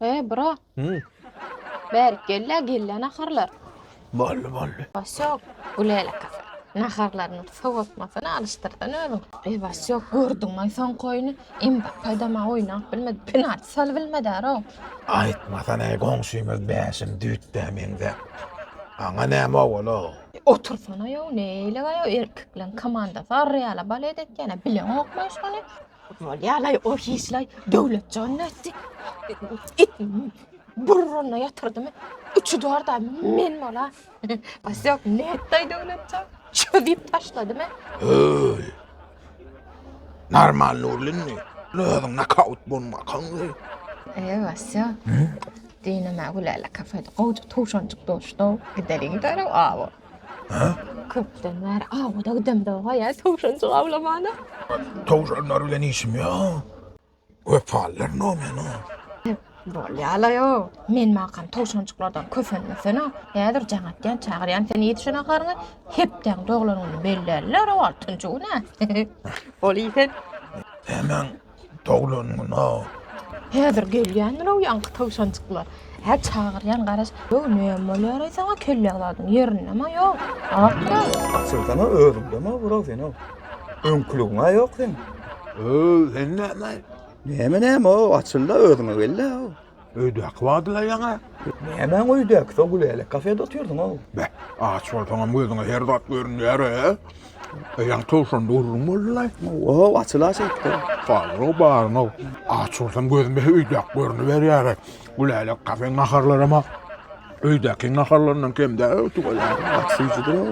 Bura, Hı. bärkella gelle naharlar. Bolly. Bas yok, ulayla kafe. Naharlarını soğutmasına alıştırdın öyle. Bas yok, gördün son koyunu. İmba paydama oynak bilmedi. Penaltı sal bilmedi aro. Aytmasana gonsumuz beşim düttemiňde. Aňa näme bolo? Otursana yo, neyle yo, erkeklerin komandası Real balet etkene. Bilen okmaşkanı. Volyalay o hislay devlet cenneti. İt burruna yatırdı mı? Üçü duvarda men mola. Bas yok, ne ettay devlet can? Çövüp taşladı mı? Öy. Normal nurlinni. Lödün knockout bolmakaňy. Bas yok. Dinime ulayla kafede qovcu tuşancık doştu. Gidelim de avu. Köpten ver avu da gidem de ya tuşancık avlamana. Towşanlar bilen işim ya. Öpaller no meni. Volyala yo. Men maqam tuşancıklardan köfenmesene. Häzir jaňatgan çagyryan seni yetişene garňy hepden doglanyny bellerler o altynjy ne? Bolýsen. Hemen doglanmy no. Häzir gelýändir o ýanky tuşancyklar. Hä çagyryan garaş. Yo näme bolýar sana kelleňlaryň ýerine ma ýok. Aqda. Açılsana özümde mi bırak seni? Önkülüğüne yok sen. Sen näme? Neme o açılda özüme gelle o. Öýdäk wadyla ýaňa. Hemen uydak sogulele kafede oturdun o. Be, aç bolsaňam gözüňe her zat görünýär he. Ýaň towşan dururmy bollay? O açıla çekti. Fazla o barno. Aç bolsam gözüme öýdäk görünýär. Gulala kafe naharlar ama öýdäki naharlaryndan kemde ötüp Açıcıdır o.